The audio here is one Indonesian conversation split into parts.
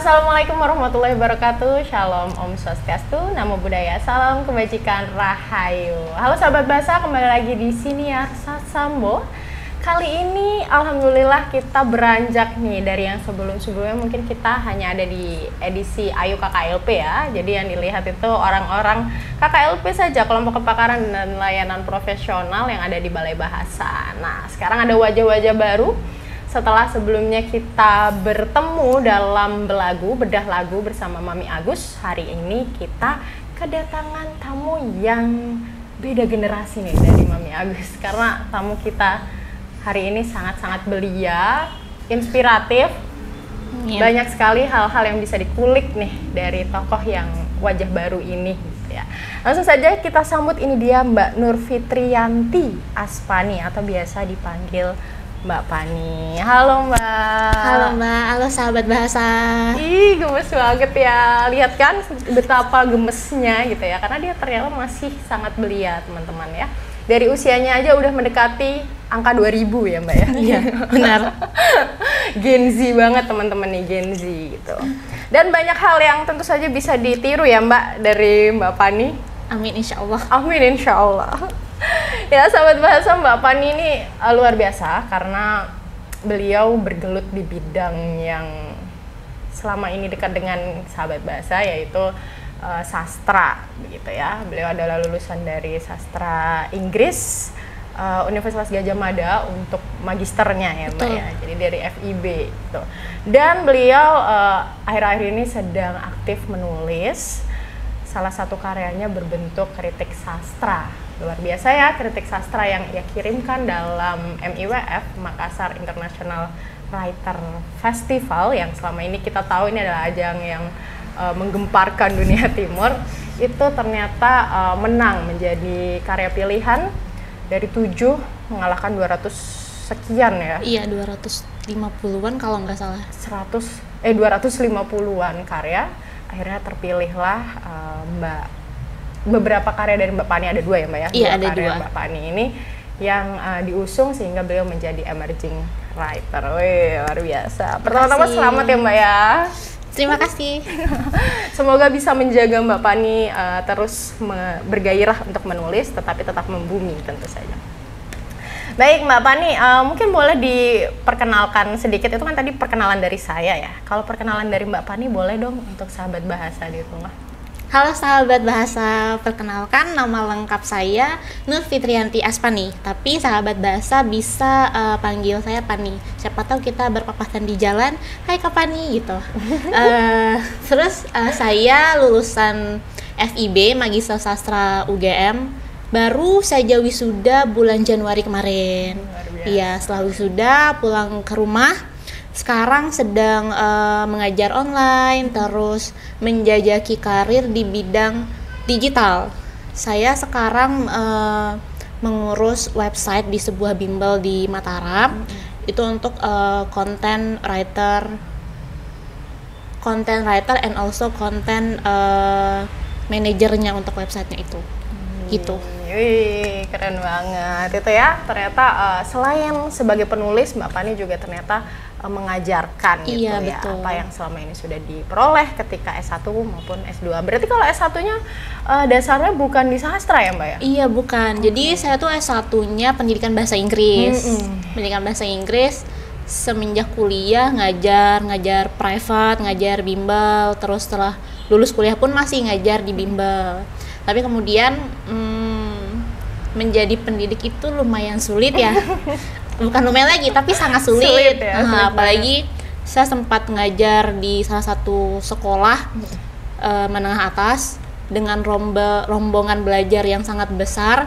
Assalamualaikum warahmatullahi wabarakatuh. Shalom, Om Swastiastu, Namo Buddhaya, salam kebajikan, Rahayu. Halo sahabat bahasa, kembali lagi di Siniar Sasambo. Kali ini alhamdulillah kita beranjak nih dari yang sebelum-sebelumnya mungkin kita hanya ada di edisi Ayu KKLP ya. Jadi yang dilihat itu orang-orang KKLP saja, kelompok kepakaran dan layanan profesional yang ada di Balai Bahasa. Nah, sekarang ada wajah-wajah baru. Setelah sebelumnya kita bertemu dalam bedah lagu bersama Mami Agus, hari ini kita kedatangan tamu yang beda generasi nih dari Mami Agus. Karena tamu kita hari ini sangat-sangat belia, inspiratif, banyak sekali hal-hal yang bisa dikulik nih dari tokoh yang wajah baru ini. Gitu ya. Langsung saja kita sambut, ini dia Mbak Nur Fitriyanti Aspani atau biasa dipanggil Mbak Pani. Halo Mbak. Halo Mbak, halo sahabat bahasa. Ih, gemes banget ya. Lihat kan betapa gemesnya gitu ya. Karena dia ternyata masih sangat belia teman-teman ya. Dari usianya aja udah mendekati angka 2000 ya Mbak ya. Iya, benar. Gen Z banget teman-teman nih, Gen Z gitu. Dan banyak hal yang tentu saja bisa ditiru ya Mbak dari Mbak Pani. Amin insya Allah. Amin insya Allah. Ya sahabat bahasa, Mbak Pani ini luar biasa karena beliau bergelut di bidang yang selama ini dekat dengan sahabat bahasa, yaitu sastra begitu ya. Beliau adalah lulusan dari sastra Inggris Universitas Gadjah Mada untuk magisternya ya Mbak. Betul. Ya. Jadi dari FIB gitu. Dan beliau akhir-akhir ini sedang aktif menulis. Salah satu karyanya berbentuk kritik sastra. Luar biasa ya, kritik sastra yang ia kirimkan dalam MIWF, Makassar International Writer Festival, yang selama ini kita tahu ini adalah ajang yang menggemparkan dunia timur. Itu ternyata menang menjadi karya pilihan dari 7, mengalahkan 200 sekian ya. Iya, 250-an kalau nggak salah. 250-an karya. Akhirnya terpilihlah beberapa karya dari Mbak Pani, ada 2 ya Mbak ya? Iya, ada karya 2. Mbak Pani ini yang diusung sehingga beliau menjadi emerging writer. Wih, luar biasa. Pertama-tama selamat ya Mbak ya. Terima kasih. Semoga bisa menjaga Mbak Pani terus bergairah untuk menulis, tetapi tetap membumi tentu saja. Baik Mbak Pani, mungkin boleh diperkenalkan sedikit, itu kan tadi perkenalan dari saya ya. Kalau perkenalan dari Mbak Pani boleh dong untuk sahabat bahasa di rumah. Halo sahabat bahasa, perkenalkan nama lengkap saya Nur Fitriyanti Aspani. Tapi sahabat bahasa bisa panggil saya Pani. Siapa tahu kita berpapasan di jalan, hai Kak Pani gitu. Terus saya lulusan FIB, Magister Sastra UGM. Baru saja wisuda bulan Januari kemarin. Iya, setelah wisuda pulang ke rumah. Sekarang sedang mengajar online, terus menjajaki karir di bidang digital. Saya sekarang mengurus website di sebuah bimbel di Mataram. Itu untuk content writer and also content manajernya untuk websitenya itu. Gitu. Wih, keren banget itu ya. Ternyata selain sebagai penulis, Mbak Pani juga ternyata mengajarkan gitu. Iya, ya, betul. apa yang selama ini sudah diperoleh ketika S1 maupun S2. Berarti kalau S1-nya dasarnya bukan di sastra ya Mbak ya? Iya, bukan. Jadi saya tuh S1-nya pendidikan bahasa Inggris. Pendidikan bahasa Inggris. Semenjak kuliah ngajar private, ngajar bimbel, terus setelah lulus kuliah pun masih ngajar di bimbel. Tapi kemudian menjadi pendidik itu lumayan sulit ya. Bukan lumayan lagi, tapi sangat sulit ya, apalagi saya sempat ngajar di salah satu sekolah menengah atas dengan rombongan belajar yang sangat besar.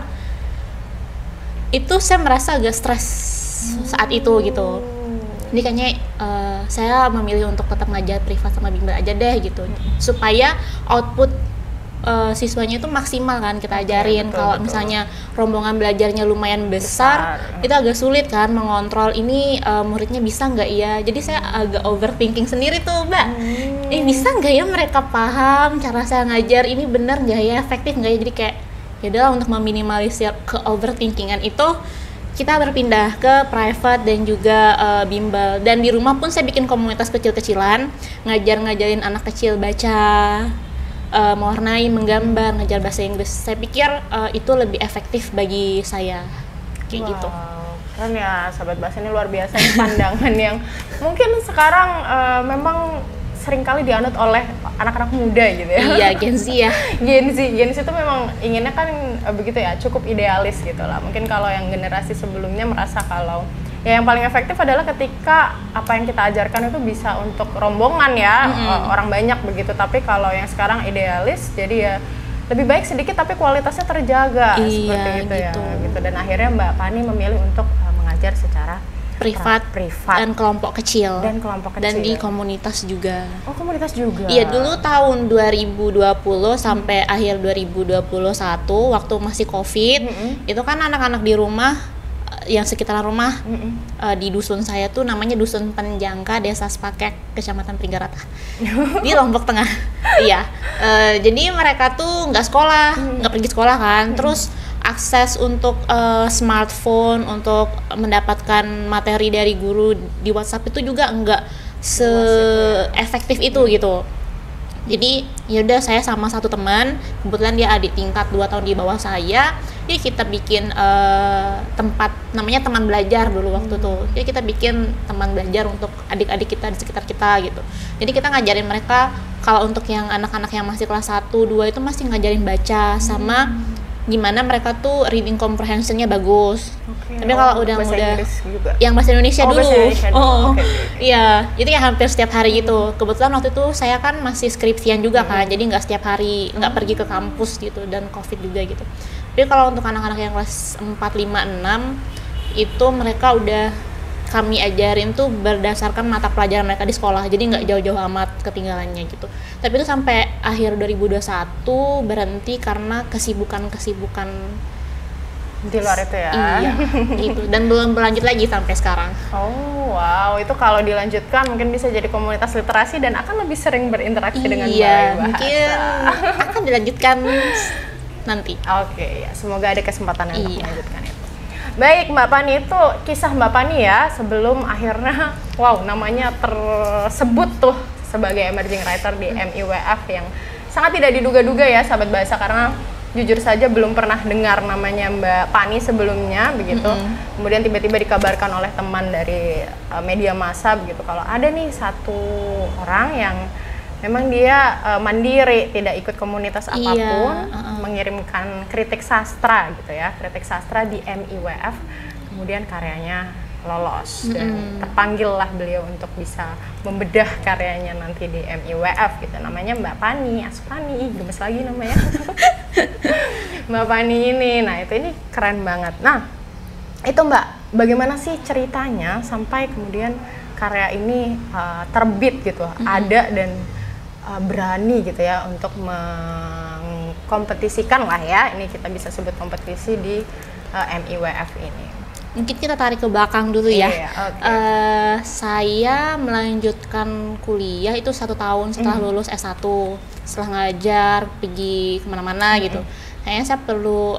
Itu saya merasa agak stres saat itu gitu. Jadi kayaknya saya memilih untuk tetap ngajar privat sama bimbel aja deh gitu, supaya output siswanya itu maksimal kan kita ajarin. Kalau misalnya rombongan belajarnya lumayan besar, itu agak sulit kan mengontrol ini muridnya bisa nggak ya. Jadi saya agak overthinking sendiri tuh Mbak. Bisa nggak ya mereka paham cara saya ngajar ini, bener nggak ya, efektif nggak ya. Jadi kayak ya udahlah, untuk meminimalisir ke overthinkingan itu kita berpindah ke private dan juga bimbel. Dan di rumah pun saya bikin komunitas kecil-kecilan, ngajarin anak kecil baca, mewarnai, menggambar, ngajar bahasa Inggris. Saya pikir itu lebih efektif bagi saya, kayak gitu. Keren ya, sahabat bahasa, ini luar biasa pandangan yang mungkin sekarang memang seringkali dianut oleh anak-anak muda gitu ya. Iya, Gen Z ya. Gen Z itu memang inginnya kan begitu ya, cukup idealis gitu lah. Mungkin kalau yang generasi sebelumnya merasa kalau ya yang paling efektif adalah ketika apa yang kita ajarkan itu bisa untuk rombongan ya, orang banyak begitu. Tapi kalau yang sekarang idealis, jadi ya lebih baik sedikit tapi kualitasnya terjaga, seperti itu ya. Gitu. Dan akhirnya Mbak Pani memilih untuk mengajar secara privat dan kelompok kecil dan di komunitas juga. Oh, komunitas juga. Iya, dulu tahun 2020 sampai akhir 2021 waktu masih Covid, itu kan anak-anak di rumah, yang sekitaran rumah, di dusun saya tuh namanya Dusun Penjangka, Desa Spakek, Kecamatan Pringgarata di Lombok Tengah. Iya, jadi mereka tuh nggak pergi sekolah kan, terus akses untuk smartphone untuk mendapatkan materi dari guru di WhatsApp itu juga nggak se-efektif itu gitu. Jadi yaudah, saya sama satu teman, kebetulan dia adik tingkat 2 tahun di bawah saya, ya kita bikin tempat namanya teman belajar dulu waktu tuh. Ya kita bikin teman belajar untuk adik-adik kita di sekitar kita gitu. Jadi kita ngajarin mereka, kalau untuk yang anak-anak yang masih kelas 1, 2 itu masih ngajarin baca sama gimana mereka tuh reading comprehension-nya bagus. Tapi kalau udah yang bahasa Indonesia dulu. Iya, itu ya hampir setiap hari gitu. Kebetulan waktu itu saya kan masih skripsian juga kan, jadi nggak setiap hari, nggak pergi ke kampus gitu, dan Covid juga gitu. Tapi kalau untuk anak-anak yang kelas 4, 5, 6 itu mereka udah kami ajarin tuh berdasarkan mata pelajaran mereka di sekolah, jadi nggak jauh-jauh amat ketinggalannya gitu. Tapi itu sampai akhir 2021 berhenti karena kesibukan di luar itu ya. Iya, gitu. Dan belum berlanjut lagi sampai sekarang. Oh wow, itu kalau dilanjutkan mungkin bisa jadi komunitas literasi dan akan lebih sering berinteraksi dengan balai bahasa. Mungkin akan dilanjutkan nanti. Oke, ya semoga ada kesempatan untuk melanjutkan itu. Baik, Mbak Pani, itu kisah Mbak Pani ya sebelum akhirnya namanya tersebut tuh sebagai emerging writer di MIWF yang sangat tidak diduga-duga ya sahabat bahasa, karena jujur saja belum pernah dengar namanya Mbak Pani sebelumnya begitu. Kemudian tiba-tiba dikabarkan oleh teman dari media massa begitu kalau ada nih satu orang yang memang dia mandiri, tidak ikut komunitas apapun, mengirimkan kritik sastra gitu ya, kritik sastra di MIWF, kemudian karyanya lolos dan terpanggillah beliau untuk bisa membedah karyanya nanti di MIWF gitu. Namanya Mbak Pani Aspani, gemes lagi namanya. Mbak Pani ini, nah itu ini keren banget. Nah itu Mbak, bagaimana sih ceritanya sampai kemudian karya ini terbit gitu, ada dan berani gitu ya untuk mengkompetisikan lah ya, ini kita bisa sebut kompetisi di MIWF ini. Mungkin kita tarik ke belakang dulu ya. Okay. Saya melanjutkan kuliah itu 1 tahun setelah lulus S1, setelah ngajar, pergi kemana-mana gitu. Kayaknya saya perlu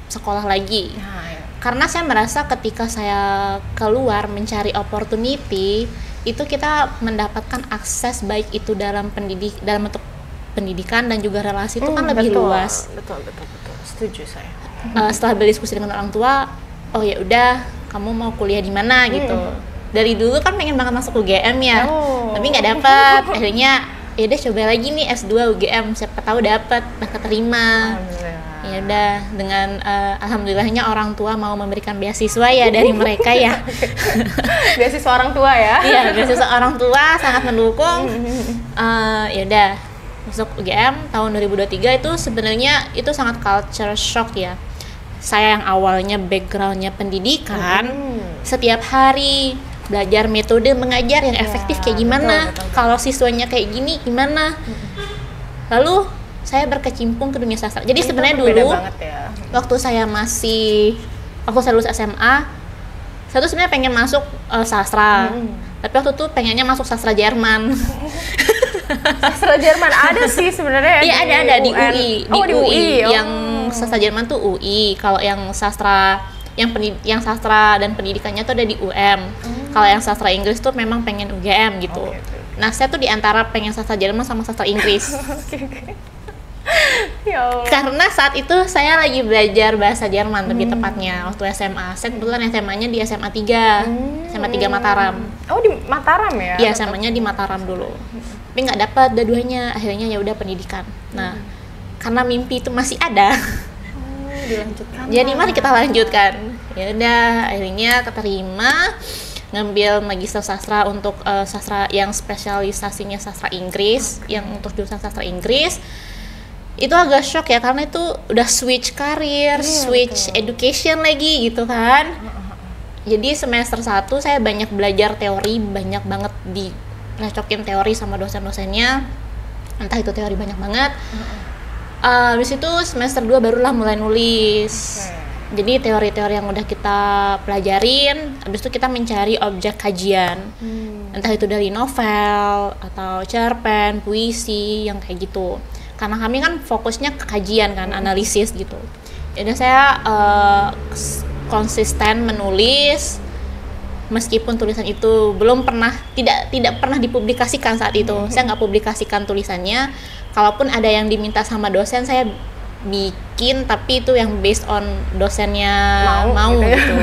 sekolah lagi. Karena saya merasa ketika saya keluar mencari opportunity, itu kita mendapatkan akses baik itu dalam bentuk pendidikan dan juga relasi itu kan lebih luas. Betul, setuju saya. Setelah berdiskusi dengan orang tua, oh ya udah, kamu mau kuliah di mana gitu. Dari dulu kan pengen banget masuk UGM ya, tapi nggak dapat. Akhirnya ya udah coba lagi nih S2 UGM, siapa tahu dapat, keterima. Ya udah, dengan alhamdulillahnya orang tua mau memberikan beasiswa ya dari mereka ya. Beasiswa orang tua ya. Iya, beasiswa orang tua sangat mendukung. Ya udah, masuk UGM tahun 2023 itu sebenarnya itu sangat culture shock ya. Saya yang awalnya backgroundnya pendidikan, setiap hari belajar metode mengajar yang efektif kayak gimana, kalau siswanya kayak gini gimana. Lalu saya berkecimpung ke dunia sastra. Jadi sebenarnya dulu waktu saya lulus SMA, saya tuh sebenarnya pengen masuk sastra. Tapi waktu itu pengennya masuk sastra Jerman. Sastra Jerman ada sih sebenarnya. Iya, ada di UI. Di UI. Yang sastra Jerman tuh UI. Kalau yang sastra yang sastra dan pendidikannya tuh ada di UM. Kalau yang sastra Inggris tuh memang pengen UGM gitu. Nah, saya tuh di antara pengen sastra Jerman sama sastra Inggris. Ya Allah. Karena saat itu saya lagi belajar bahasa Jerman lebih tepatnya waktu SMA. Saya kebetulan SMA-nya di SMA 3. SMA 3 Mataram. Oh, di Mataram ya? Iya, SMA-nya di Mataram dulu. Tapi nggak dapat dua-duanya. Akhirnya ya udah pendidikan. Nah, karena mimpi itu masih ada. Dilanjutkan. Jadi mari kita lanjutkan. Ya udah, akhirnya keterima ngambil magister sastra untuk sastra yang spesialisasinya sastra Inggris, yang untuk jurusan sastra Inggris. Itu agak shock ya karena itu udah switch karir, switch education lagi gitu kan. Jadi semester 1 saya banyak belajar teori, banyak banget direcokin teori sama dosen-dosennya. Entah itu teori banyak banget. Habis itu semester 2 barulah mulai nulis. Jadi teori-teori yang udah kita pelajarin, habis itu kita mencari objek kajian. Entah itu dari novel atau cerpen, puisi, yang kayak gitu. Karena kami kan fokusnya ke kajian kan, analisis gitu. Jadi saya konsisten menulis meskipun tulisan itu belum pernah tidak pernah dipublikasikan saat itu. Saya nggak publikasikan tulisannya. Kalaupun ada yang diminta sama dosen, saya bikin, tapi itu yang based on dosennya mau gitu.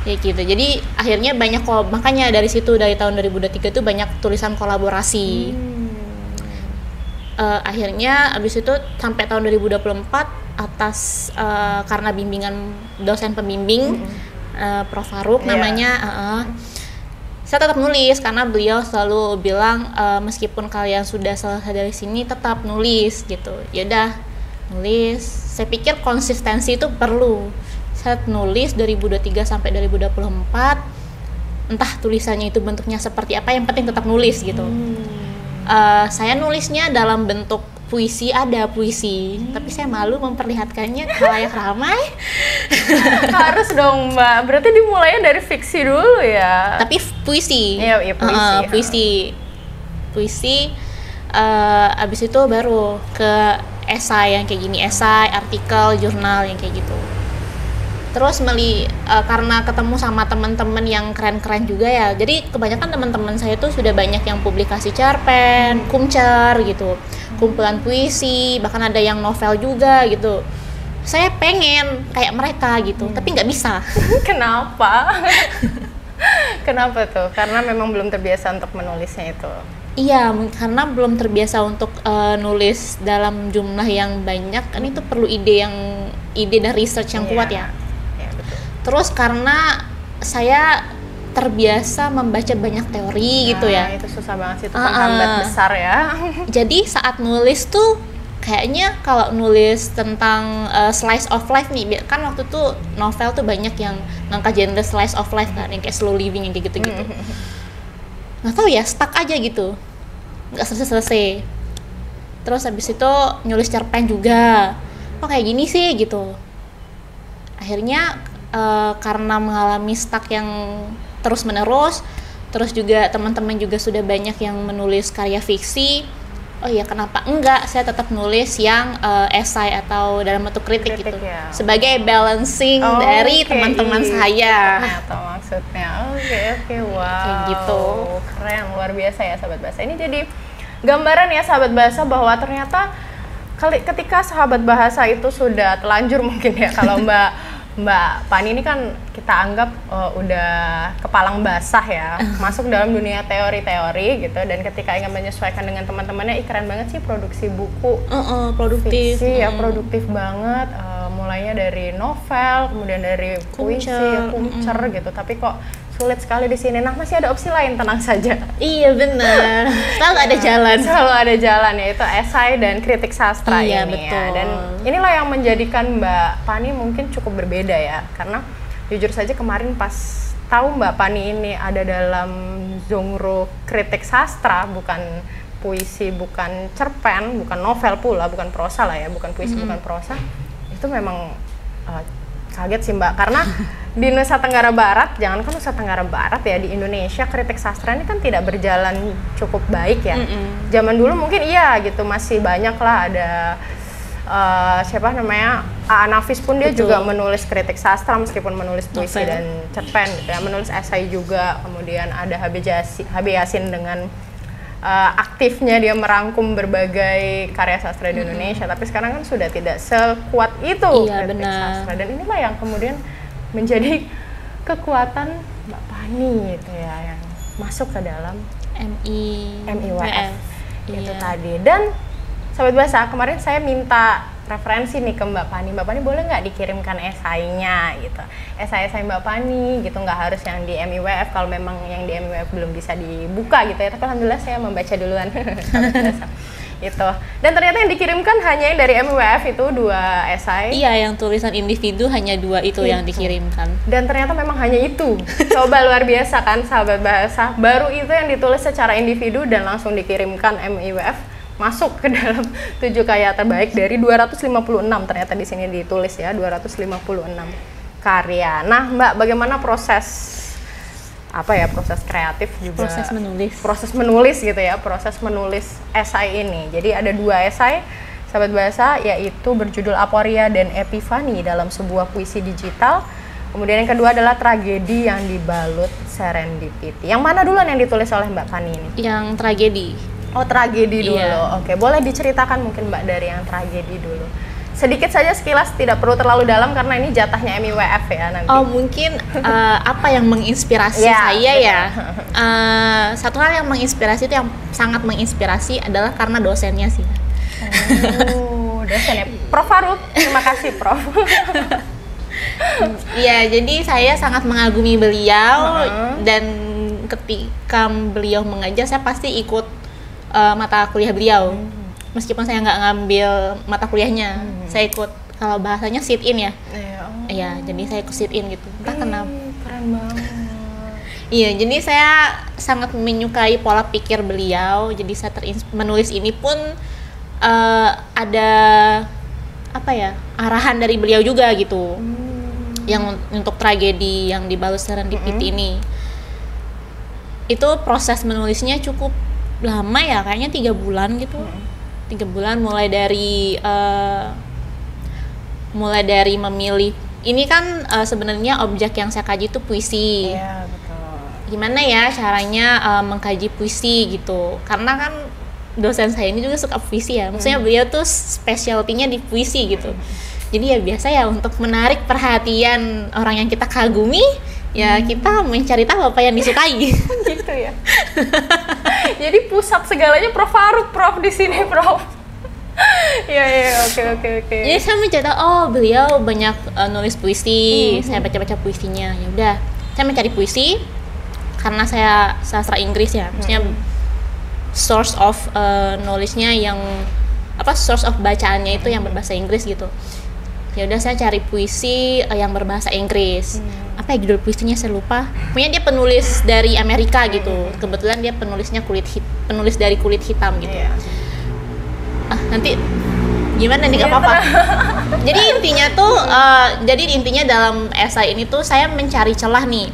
Ya gitu. Jadi akhirnya banyak makanya dari situ, dari tahun 2023 itu banyak tulisan kolaborasi. Akhirnya abis itu sampai tahun 2024 atas karena bimbingan dosen pembimbing Prof. Faruk namanya, saya tetap nulis karena beliau selalu bilang meskipun kalian sudah selesai dari sini tetap nulis gitu. Ya udah, nulis. Saya pikir konsistensi itu perlu. Saya nulis 2023 sampai 2024, entah tulisannya itu bentuknya seperti apa, yang penting tetap nulis gitu. Saya nulisnya dalam bentuk puisi, tapi saya malu memperlihatkannya ke khalayak ramai. Harus dong Mbak, berarti dimulainya dari fiksi dulu ya. Tapi puisi. Iya, puisi. Abis itu baru ke esai yang kayak gini, esai, artikel, jurnal yang kayak gitu. Terus karena ketemu sama teman-teman yang keren-keren juga ya, jadi kebanyakan teman-teman saya tuh sudah banyak yang publikasi cerpen, kumcer gitu, kumpulan puisi, bahkan ada yang novel juga gitu. Saya pengen kayak mereka gitu, tapi nggak bisa. Kenapa? Kenapa tuh? Karena memang belum terbiasa untuk menulisnya itu. Iya, karena belum terbiasa untuk nulis dalam jumlah yang banyak, kan itu perlu ide dan research yang kuat ya. Terus karena saya terbiasa membaca banyak teori gitu ya. Itu susah banget sih, itu penghambat besar ya. Jadi saat nulis tuh kayaknya kalau nulis tentang slice of life nih, kan waktu itu novel tuh banyak yang ngangkat genre slice of life kan, yang kayak slow living yang kayak gitu-gitu. Nggak tahu ya, stuck aja gitu, nggak selesai. Terus habis itu nulis cerpen juga, kok kayak gini sih gitu. Akhirnya karena mengalami stuck yang terus menerus, terus juga teman-teman juga sudah banyak yang menulis karya fiksi. Oh iya, kenapa enggak saya tetap nulis yang esai atau dalam bentuk kritik gitu ya, sebagai balancing dari teman-teman saya. Atau maksudnya oke, wow, kayak gitu. Keren, luar biasa ya sahabat bahasa. Ini jadi gambaran ya sahabat bahasa bahwa ternyata ketika sahabat bahasa itu sudah telanjur mungkin ya, kalau Mbak Pani ini kan kita anggap udah kepalang basah ya, masuk dalam dunia teori-teori gitu, dan ketika ingin menyesuaikan dengan teman-temannya, keren banget sih produksi buku, produktif fiksi ya, produktif banget, mulainya dari novel, kemudian dari puisi, kumcer gitu, tapi kok sulit sekali di sini. Nah, masih ada opsi lain, tenang saja. Iya benar. Selalu ada jalan. Selalu ada jalan, yaitu esai dan kritik sastra ini. Betul. Ya. Dan inilah yang menjadikan Mbak Pani mungkin cukup berbeda ya. Karena jujur saja kemarin pas tahu Mbak Pani ini ada dalam genre kritik sastra, bukan puisi, bukan cerpen, bukan novel pula, bukan prosa lah ya, bukan puisi, bukan prosa. Itu memang kaget sih Mbak, karena di Nusa Tenggara Barat, jangankan Nusa Tenggara Barat ya, di Indonesia kritik sastra ini kan tidak berjalan cukup baik ya. Zaman dulu mungkin iya gitu, masih banyak lah ada siapa namanya A.A. Nafis pun dia Betul. juga menulis kritik sastra meskipun menulis puisi Novel. dan cerpen gitu ya, menulis esai juga. Kemudian ada HB Yasin dengan aktifnya dia merangkum berbagai karya sastra di Indonesia, tapi sekarang kan sudah tidak sekuat itu Iya, kritik benar. sastra, dan inilah yang kemudian menjadi kekuatan Mbak Pani gitu ya, yang masuk ke dalam MIWF itu Iya. tadi. Dan Sobat Bahasa, kemarin saya minta referensi nih ke Mbak Pani. Mbak Pani boleh nggak dikirimkan esainya gitu, esai-esai Mbak Pani gitu, nggak harus yang di MIWF kalau memang yang di MIWF belum bisa dibuka gitu ya, tapi alhamdulillah saya membaca duluan. Sobat Bahasa itu. Dan ternyata yang dikirimkan hanya yang dari MIWF itu 2 esai. Iya, yang tulisan individu hanya 2 itu yang dikirimkan. Dan ternyata memang hanya itu. Coba luar biasa kan Sahabat Bahasa, baru itu yang ditulis secara individu dan langsung dikirimkan MIWF masuk ke dalam 7 karya terbaik dari 256, ternyata di sini ditulis ya 256 karya. Nah, Mbak, bagaimana proses proses kreatif juga, proses menulis gitu ya, proses menulis esai ini. Jadi ada 2 esai Sahabat Bahasa, yaitu berjudul Aporia dan Epifani dalam sebuah puisi digital. Kemudian yang kedua adalah Tragedi yang dibalut Serendipity. Yang mana duluan yang ditulis oleh Mbak Pani ini? Yang tragedi. Oh, tragedi dulu. Iya. Oke, boleh diceritakan mungkin Mbak dari yang tragedi dulu. Sedikit saja sekilas, tidak perlu terlalu dalam karena ini jatahnya MIWF ya nanti. Oh, mungkin apa yang menginspirasi Ya, saya betul. ya. Satu hal yang menginspirasi itu yang sangat menginspirasi adalah karena dosennya sih. Oh, dosen ya. Prof Faruk, terima kasih Prof. Iya, jadi saya sangat mengagumi beliau dan ketika beliau mengajar saya pasti ikut mata kuliah beliau. Meskipun saya nggak ngambil mata kuliahnya, saya ikut, kalau bahasanya sit in ya. Iya, jadi saya ikut sit in gitu. Entah kenapa. Keren banget. Iya, jadi saya sangat menyukai pola pikir beliau. Jadi saya menulis ini pun ada arahan dari beliau juga gitu. Yang untuk tragedi yang dibalut serendipity ini. Itu proses menulisnya cukup lama ya, kayaknya 3 bulan gitu. 3 bulan mulai dari memilih. Ini kan sebenarnya objek yang saya kaji itu puisi. Iya, betul. Gimana ya caranya mengkaji puisi gitu. Karena kan dosen saya ini juga suka puisi ya. Maksudnya beliau tuh specialty-nya di puisi gitu. Jadi ya biasa ya untuk menarik perhatian orang yang kita kagumi, ya kita mencari tahu apa yang disukai. Gitu ya. Jadi pusat segalanya Prof Faruk, Prof di sini, Prof. Iya, oke. Jadi saya mencari tahu, oh beliau banyak nulis puisi, saya baca-baca puisinya. Ya udah, saya mencari puisi karena saya sastra Inggris ya, maksudnya source of knowledge-nya source of bacaannya itu yang berbahasa Inggris gitu. Ya udah, saya cari puisi yang berbahasa Inggris. Apa ya judul puisinya saya lupa. Punya dia penulis dari Amerika gitu. Kebetulan dia penulis dari kulit hitam gitu. Iya. Nanti gimana nih, gak apa-apa. Jadi intinya dalam esai ini tuh saya mencari celah nih.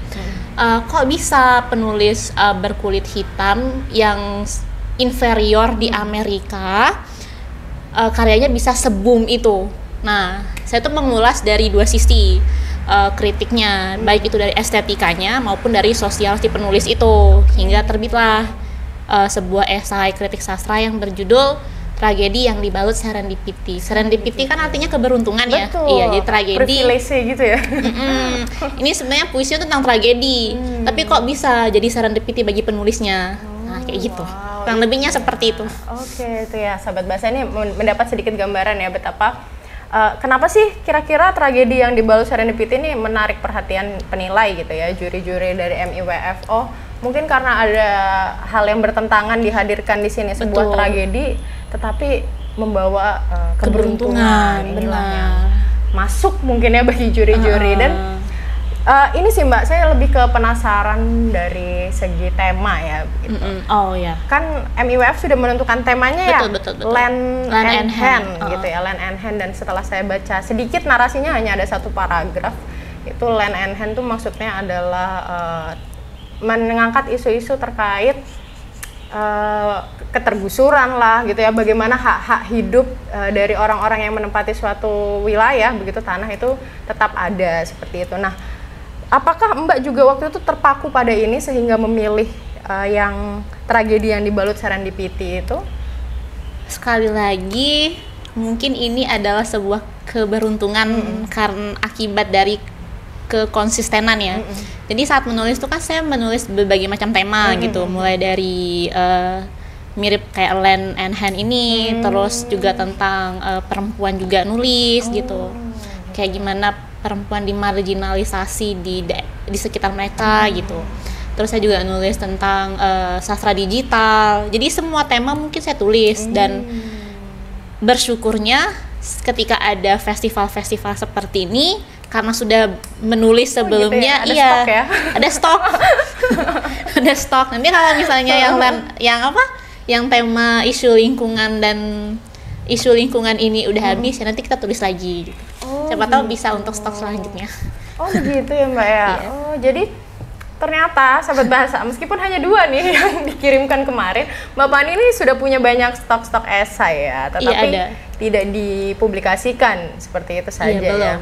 Kok bisa penulis berkulit hitam yang inferior di Amerika karyanya bisa se-boom itu. Nah, saya tuh mengulas dari 2 sisi kritiknya, baik itu dari estetikanya maupun dari sosial si penulis itu, hingga terbitlah sebuah esai kritik sastra yang berjudul Tragedi yang dibalut serendipity. Serendipity kan artinya keberuntungan ya. Betul. Iya, jadi tragedi. Privilege gitu ya. Ini sebenarnya puisi itu tentang tragedi, tapi kok bisa jadi serendipity bagi penulisnya. Nah, kayak gitu. Kurang lebihnya seperti itu. Oke, itu ya Sahabat Bahasa, ini mendapat sedikit gambaran ya betapa kenapa sih kira-kira Tragedi yang dibalut serendipity ini menarik perhatian penilai gitu ya, juri-juri dari MIWF. Oh, mungkin karena ada hal yang bertentangan dihadirkan di sini, sebuah tragedi tetapi membawa keberuntungan. Inilah yang masuk mungkin ya bagi juri-juri. Dan ini sih Mbak, saya lebih ke penasaran dari segi tema ya gitu. Oh ya. Kan MIWF sudah menentukan temanya betul. Land and Hand gitu ya, Land and Hand. Dan setelah saya baca sedikit narasinya, hanya ada 1 paragraf. Itu Land and Hand tuh maksudnya adalah mengangkat isu-isu terkait ketergusuran lah gitu ya, bagaimana hak-hak hidup dari orang-orang yang menempati suatu wilayah begitu, tanah itu tetap ada seperti itu. Nah, apakah Mbak juga waktu itu terpaku pada ini sehingga memilih yang tragedi yang dibalut serendipity itu? Sekali lagi, mungkin ini adalah sebuah keberuntungan karena akibat dari kekonsistenan ya. Jadi saat menulis itu kan saya menulis berbagai macam tema gitu, mulai dari mirip kayak Land and Hand ini, terus juga tentang perempuan juga nulis gitu. Kayak gimana perempuan dimarginalisasi di sekitar mereka gitu. Terus saya juga nulis tentang sastra digital. Jadi semua tema mungkin saya tulis dan bersyukurnya ketika ada festival-festival seperti ini, karena sudah menulis sebelumnya, gitu ya? Ada stok ya? Ada stok. Ada stok. Nanti kalau misalnya yang tema isu lingkungan dan isu lingkungan ini udah habis ya, nanti kita tulis lagi gitu. Siapa tahu bisa untuk stok selanjutnya. Oh begitu ya Mbak ya. Iya. Oh jadi ternyata sahabat bahasa, meskipun hanya 2 nih yang dikirimkan kemarin, Mbak Pani ini sudah punya banyak stok-stok esai ya, tetapi tidak dipublikasikan seperti itu saja ya.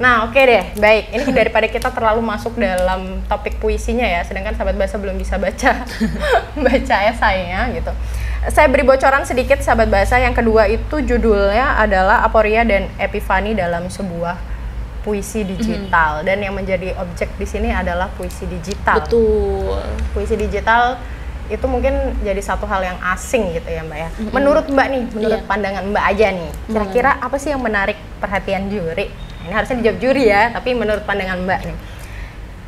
Nah oke deh, baik. Ini daripada kita terlalu masuk dalam topik puisinya ya, sedangkan sahabat bahasa belum bisa baca baca esainya gitu. Saya beri bocoran sedikit sahabat bahasa. Yang kedua itu judulnya adalah Aporia dan Epifani dalam sebuah puisi digital, dan yang menjadi objek di sini adalah puisi digital. Betul. Puisi digital itu mungkin jadi satu hal yang asing gitu ya Mbak ya. Menurut Mbak nih, menurut pandangan Mbak aja nih, kira-kira apa sih yang menarik perhatian juri? Ini harusnya dijawab juri ya, tapi menurut pandangan Mbak nih,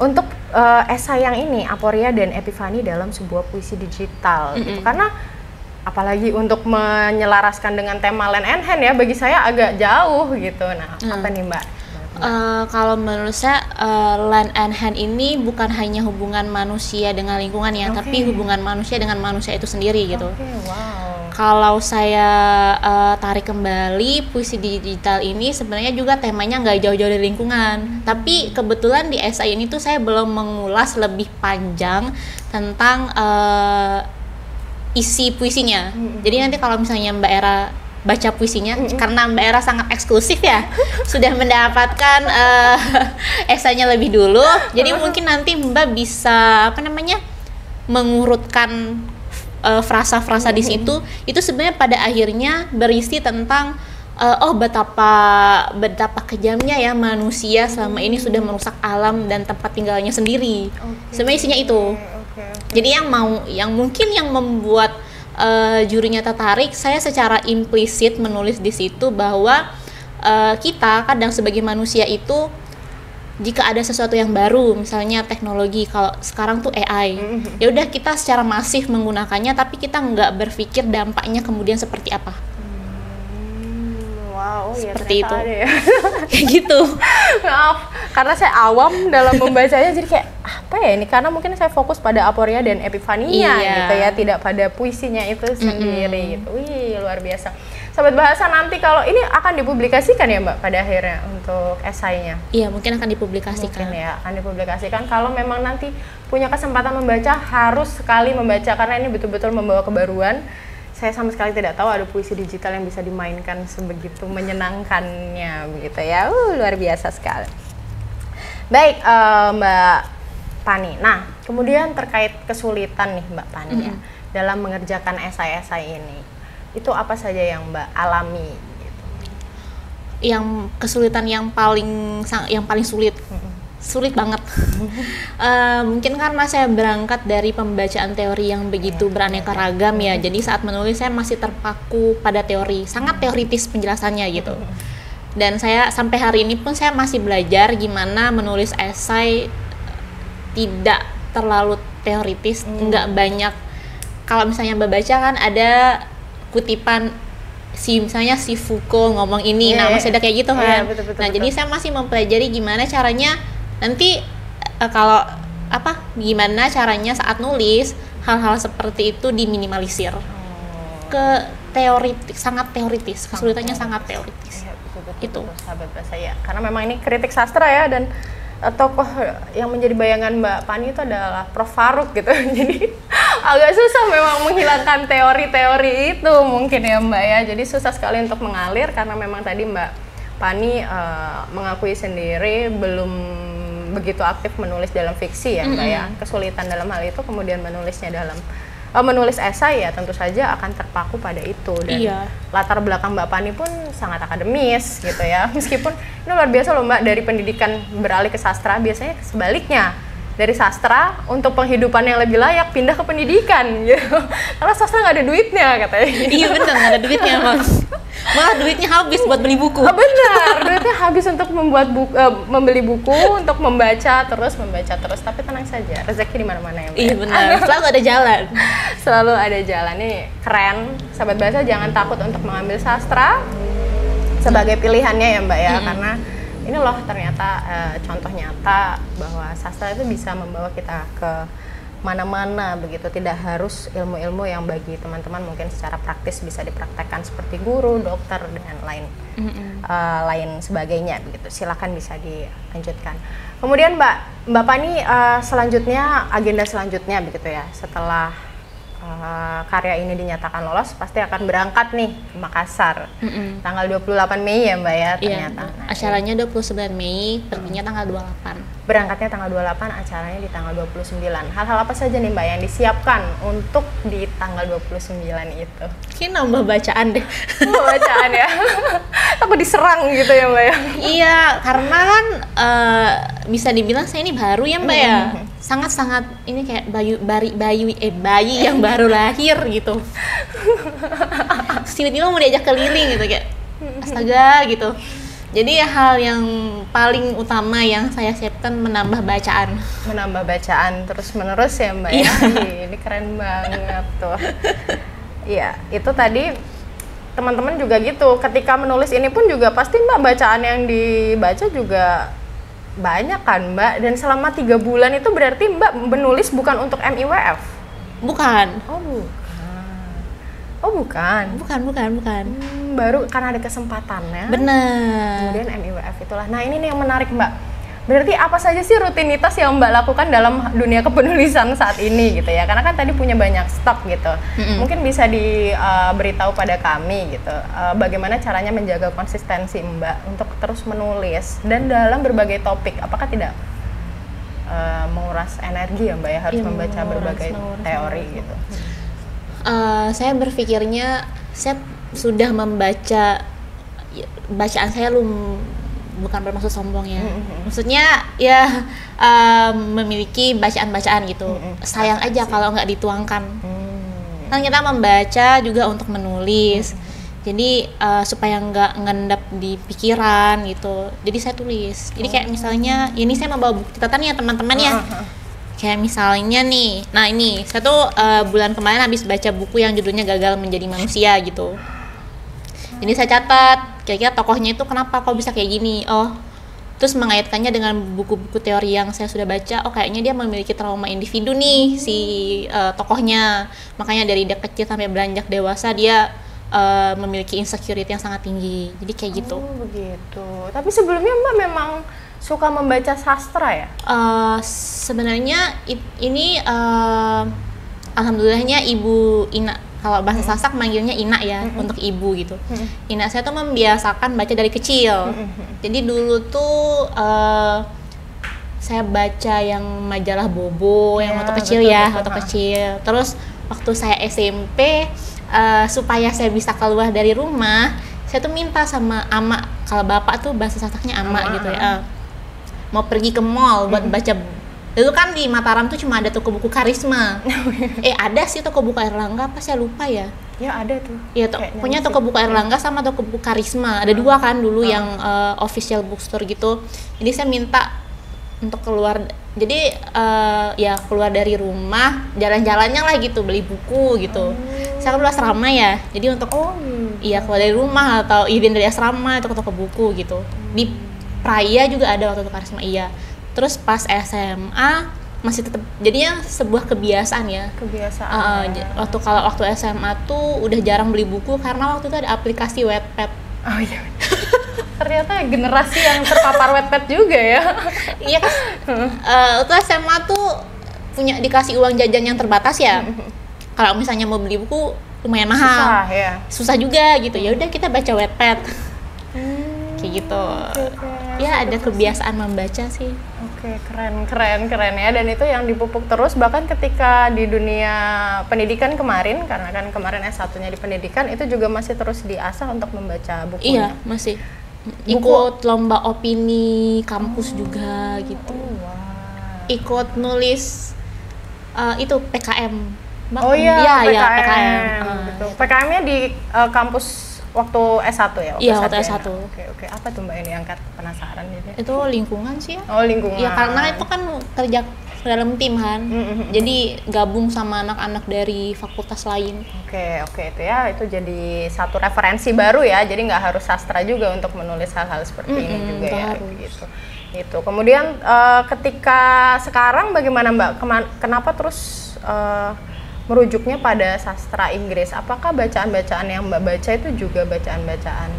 untuk esai yang ini, Aporia dan Epifani dalam sebuah puisi digital gitu. Karena apalagi untuk menyelaraskan dengan tema Land and Hand ya, bagi saya agak jauh gitu. Nah, apa nih Mbak? Kalau menurut saya Land and Hand ini bukan hanya hubungan manusia dengan lingkungan ya, tapi hubungan manusia dengan manusia itu sendiri gitu. Wow. Kalau saya tarik kembali, puisi digital ini sebenarnya juga temanya nggak jauh-jauh dari lingkungan. Tapi kebetulan di esai ini tuh saya belum mengulas lebih panjang tentang isi puisinya. Jadi nanti kalau misalnya Mbak Era baca puisinya, karena Mbak Era sangat eksklusif ya, sudah mendapatkan esainya lebih dulu. Jadi mungkin nanti Mbak bisa mengurutkan frasa-frasa di situ. Itu sebenarnya pada akhirnya berisi tentang betapa kejamnya ya manusia selama ini sudah merusak alam dan tempat tinggalnya sendiri. Sebenarnya isinya itu. Jadi yang mungkin membuat jurinya tertarik, saya secara implisit menulis di situ bahwa kita kadang sebagai manusia itu, jika ada sesuatu yang baru, misalnya teknologi, kalau sekarang tuh AI, ya udah kita secara masif menggunakannya, tapi kita nggak berpikir dampaknya kemudian seperti apa. Wow, seperti ya, itu. Ada ya. Kayak gitu. Maaf, karena saya awam dalam membacanya, jadi kayak apa ya ini? Karena mungkin saya fokus pada Aporia dan Epifania gitu ya, tidak pada puisinya itu sendiri gitu. Wih, luar biasa. Sahabat bahasa, nanti kalau ini akan dipublikasikan ya Mbak pada akhirnya untuk esainya? Iya, mungkin akan dipublikasikan. Mungkin ya, akan dipublikasikan. Kalau memang nanti punya kesempatan membaca, harus sekali membaca, karena ini betul-betul membawa kebaruan. Saya sama sekali tidak tahu ada puisi digital yang bisa dimainkan sebegitu menyenangkannya begitu ya. Luar biasa sekali. Baik, Mbak Pani. Nah, kemudian terkait kesulitan nih Mbak Pani ya, dalam mengerjakan esai-esai ini. Itu apa saja yang Mbak alami gitu? Yang kesulitan yang paling sulit. Sulit banget. Mungkin karena saya berangkat dari pembacaan teori yang begitu beraneka ragam ya. Jadi saat menulis saya masih terpaku pada teori, sangat teoritis penjelasannya gitu. Dan saya sampai hari ini pun saya masih belajar gimana menulis esai tidak terlalu teoritis, nggak banyak. Kalau misalnya baca kan ada kutipan misalnya si Foucault ngomong ini, masih ada kayak gitu kan. Betul. Jadi saya masih mempelajari gimana caranya nanti gimana caranya saat nulis hal-hal seperti itu diminimalisir. Sangat teoritis, kesulitannya sangat teoritis. Betul, sahabat bahasa ya. Karena memang ini kritik sastra ya, dan tokoh yang menjadi bayangan Mbak Pani itu adalah Prof. Faruk gitu. Jadi Agak susah memang menghilangkan teori-teori itu mungkin ya Mbak ya. Jadi susah sekali untuk mengalir karena memang tadi Mbak Pani mengakui sendiri belum begitu aktif menulis dalam fiksi ya Mbak ya. Kesulitan dalam hal itu, kemudian menulis esai ya tentu saja akan terpaku pada itu, dan latar belakang Mbak Pani pun sangat akademis gitu ya. Meskipun ini luar biasa loh Mbak, dari pendidikan beralih ke sastra, biasanya sebaliknya dari sastra untuk penghidupan yang lebih layak pindah ke pendidikan gitu. Karena sastra nggak ada duitnya katanya. Iya benar, nggak ada duitnya Mas. Malah duitnya habis buat beli buku. Benar, duitnya habis untuk membeli buku, untuk membaca terus. Tapi tenang saja, rezeki di mana-mana ya Mbak. Iya benar, selalu ada jalan. Selalu ada jalan. Nih keren, sahabat bahasa jangan takut untuk mengambil sastra sebagai pilihannya ya Mbak ya, karena ini loh ternyata contoh nyata bahwa sastra itu bisa membawa kita ke mana-mana begitu, tidak harus ilmu-ilmu yang bagi teman-teman mungkin secara praktis bisa dipraktekkan seperti guru, dokter dan lain sebagainya begitu. Silakan bisa dilanjutkan. Kemudian Mbak Pani, selanjutnya agenda selanjutnya begitu ya, setelah karya ini dinyatakan lolos pasti akan berangkat nih ke Makassar tanggal 28 Mei ya Mbak ya ternyata. Iya, acaranya 29 Mei, perginya tanggal 28. Berangkatnya tanggal 28, acaranya di tanggal 29. Hal-hal apa saja nih Mbak yang disiapkan untuk di tanggal 29 itu? Kayaknya nambah bacaan deh. Nambah bacaan ya? Takut diserang gitu ya Mbak ya? Iya, karena kan bisa dibilang saya ini baru ya Mbak ya. Sangat-sangat ini kayak bayi yang baru lahir gitu. Tiba-tiba mau diajak keliling gitu kayak astaga gitu. Jadi hal yang paling utama yang saya siapkan menambah bacaan terus menerus ya Mbak ya. Ini keren banget tuh. Iya, itu tadi teman-teman juga gitu. Ketika menulis ini pun juga pasti Mbak bacaan yang dibaca juga banyak kan Mbak, dan selama 3 bulan itu berarti Mbak menulis bukan untuk MIWF? Bukan. Bukan. Baru karena ada kesempatannya. Benar. Kemudian MIWF itulah. Nah ini nih yang menarik Mbak. Berarti apa saja sih rutinitas yang Mbak lakukan dalam dunia kepenulisan saat ini gitu ya? Karena kan tadi punya banyak stok gitu. Mungkin bisa diberitahu pada kami gitu. Bagaimana caranya menjaga konsistensi Mbak untuk terus menulis dan dalam berbagai topik? Apakah tidak menguras energi ya Mbak ya? Harus membaca berbagai teori gitu. Saya berpikirnya saya sudah membaca, bacaan saya bukan bermaksud sombong ya, maksudnya ya memiliki bacaan-bacaan gitu. Sayang aja kalau nggak dituangkan. Kan kita membaca juga untuk menulis, jadi supaya nggak ngendap di pikiran gitu, jadi saya tulis. Jadi kayak misalnya ini saya membawa buku catatan ya teman-teman ya. Kayak misalnya nih, nah ini saya tuh bulan kemarin habis baca buku yang judulnya Gagal Menjadi Manusia gitu. Jadi saya catat kira-kira tokohnya itu kenapa kok bisa kayak gini. Terus mengaitkannya dengan buku-buku teori yang saya sudah baca. Kayaknya dia memiliki trauma individu nih si tokohnya. Makanya dari dia kecil sampai beranjak dewasa dia memiliki insecurity yang sangat tinggi. Jadi kayak gitu. Oh begitu. Tapi sebelumnya Mbak memang suka membaca sastra ya? Sebenarnya ini alhamdulillahnya Ibu Ina, kalau bahasa Sasak manggilnya Ina ya, untuk ibu gitu. Ina saya tuh membiasakan baca dari kecil. Jadi dulu tuh saya baca yang majalah Bobo yang waktu kecil waktu kecil. Terus waktu saya SMP supaya saya bisa keluar dari rumah, saya tuh minta sama ama, kalau bapak tuh bahasa Sasaknya ama gitu ya. Mau pergi ke mall buat baca. Dulu kan di Mataram tuh cuma ada toko buku Karisma. Ada sih toko buku Erlangga, apa saya lupa ya. Ya ada tuh. Iya, punya toko buku Erlangga sama toko buku Karisma. Ada dua kan dulu yang official bookstore gitu. Jadi saya minta untuk keluar. Jadi ya keluar dari rumah, jalan-jalannya lah gitu, beli buku gitu. Saya kan dulu asrama ya. Jadi untuk iya keluar dari rumah atau izin dari asrama itu ke toko buku gitu. Di Praya juga ada waktu itu Karisma Terus pas SMA masih tetap, jadinya sebuah kebiasaan ya. Waktu SMA tuh udah jarang beli buku karena waktu itu ada aplikasi Wattpad. Oh iya. Ternyata generasi yang terpapar Wattpad juga ya. Iya kan. Waktu SMA tuh dikasih uang jajan yang terbatas ya. Kalau misalnya mau beli buku lumayan mahal. Susah juga gitu. Ya udah kita baca Wattpad. Kayak gitu. Ya ada kebiasaan membaca sih. Oke, keren ya. Dan itu yang dipupuk terus bahkan ketika di dunia pendidikan kemarin, karena kan kemarin S1-nya di pendidikan, itu juga masih terus diasah untuk membaca buku. Iya, masih. Ikut lomba opini kampus juga gitu. Ikut nulis itu PKM. PKM. Betul. PKM-nya di kampus waktu S1 ya? Iya, waktu S1. Oke. Apa tuh Mbak ini angkat penasaran gitu? Itu lingkungan sih ya. Oh, lingkungan. Ya karena itu kan kerja dalam tim kan. Jadi gabung sama anak-anak dari fakultas lain. Oke, itu ya. Itu jadi satu referensi baru ya. Jadi nggak harus sastra juga untuk menulis hal-hal seperti ini juga ya. Gitu. Itu. Kemudian ketika sekarang bagaimana Mbak? Kenapa terus merujuknya pada sastra Inggris? Apakah bacaan-bacaan yang Mbak baca itu juga bacaan-bacaan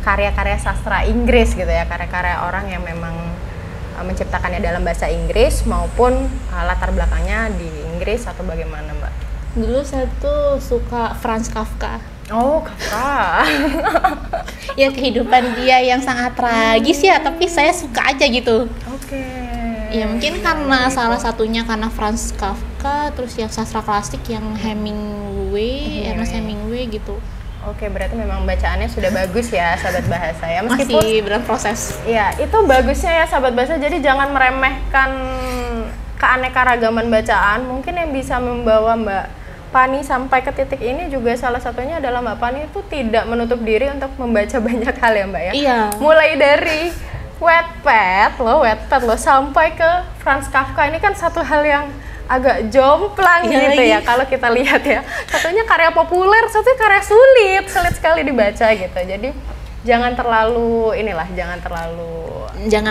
karya-karya sastra Inggris gitu ya, karya-karya orang yang memang menciptakannya dalam bahasa Inggris maupun latar belakangnya di Inggris atau bagaimana Mbak? Dulu saya tuh suka Franz Kafka. Oh, Kafka. Ya kehidupan dia yang sangat tragis ya, tapi saya suka aja gitu. Oke. Ya mungkin karena salah satunya karena Franz Kafka, terus yang sastra klasik yang Ernest Hemingway gitu. Oke, berarti memang bacaannya sudah bagus ya sahabat bahasa ya. Meskipun masih dalam proses. Iya, itu bagusnya ya sahabat bahasa. Jadi jangan meremehkan keanekaragaman bacaan. Mungkin yang bisa membawa Mbak Pani sampai ke titik ini juga salah satunya adalah Mbak Pani itu tidak menutup diri untuk membaca banyak hal ya Mbak ya. Iya. Mulai dari Wattpad loh sampai ke Franz Kafka, ini kan satu hal yang agak jomplang gitu ya kalau kita lihat ya. Satunya karya populer, satunya karya sulit sekali dibaca gitu. Jadi jangan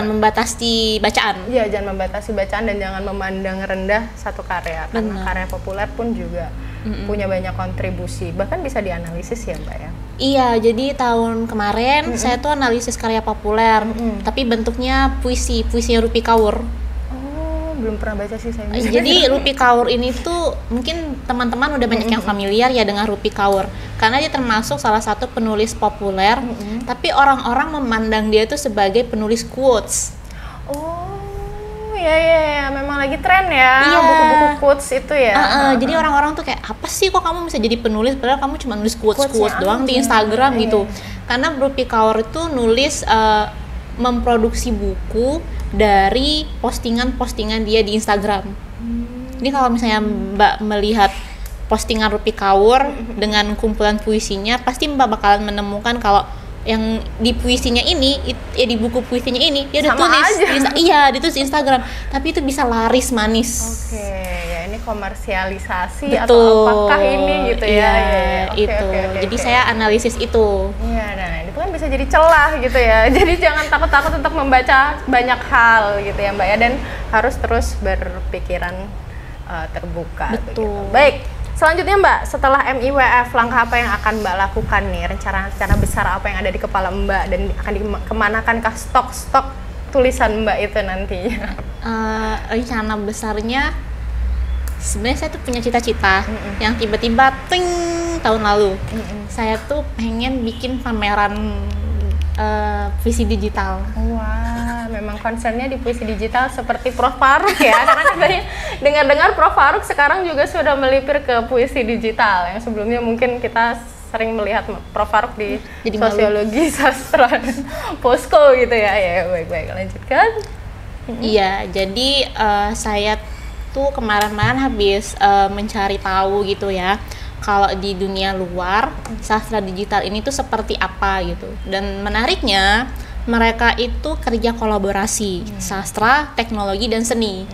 membatasi bacaan. Iya, jangan membatasi bacaan dan jangan memandang rendah satu karya. Karena karya populer pun juga punya banyak kontribusi, bahkan bisa dianalisis ya Mbak ya. Iya, jadi tahun kemarin saya tuh analisis karya populer, tapi bentuknya puisinya Rupi Kaur. Oh, belum pernah baca sih saya. Jadi Rupi Kaur ini tuh mungkin teman-teman udah banyak yang familiar ya dengan Rupi Kaur, karena dia termasuk salah satu penulis populer, tapi orang-orang memandang dia tuh sebagai penulis quotes. Iya, memang lagi tren ya, buku-buku quotes itu ya. Jadi orang-orang tuh kayak, apa sih kok kamu bisa jadi penulis padahal kamu cuma nulis quotes doang di Instagram gitu. Karena Rupi Kaur itu nulis memproduksi buku dari postingan-postingan dia di Instagram. Jadi kalau misalnya Mbak melihat postingan Rupi Kaur dengan kumpulan puisinya, pasti Mbak bakalan menemukan kalau yang di puisinya ini, di buku puisinya ini dia ditulis ditulis di Instagram, tapi itu bisa laris manis. Oke, ya ini komersialisasi. Betul. Atau apakah ini gitu ya? Jadi saya analisis itu. Iya, nah itu kan bisa jadi celah gitu ya. Jadi jangan takut-takut untuk membaca banyak hal gitu ya Mbak ya, dan harus terus berpikiran terbuka. Betul. Begitu. Baik. Selanjutnya Mbak, setelah MIWF, langkah apa yang akan Mbak lakukan nih? Rencana besar apa yang ada di kepala Mbak dan akan dikemanakan stok tulisan Mbak itu nantinya? Rencana besarnya, sebenarnya saya tuh punya cita-cita yang tiba-tiba tahun lalu. Saya tuh pengen bikin pameran puisi digital. Wah, memang concernnya di puisi digital seperti Prof. Faruk ya, karena katanya dengar-dengar Prof. Faruk sekarang juga sudah melipir ke puisi digital, yang sebelumnya mungkin kita sering melihat Prof. Faruk di sosiologi, sastra, dan posko gitu ya. Ya, baik, lanjutkan. Iya, jadi saya tuh kemarin-kemarin habis mencari tahu gitu ya, kalau di dunia luar sastra digital ini tuh seperti apa gitu. Dan menariknya mereka itu kerja kolaborasi, sastra, teknologi, dan seni.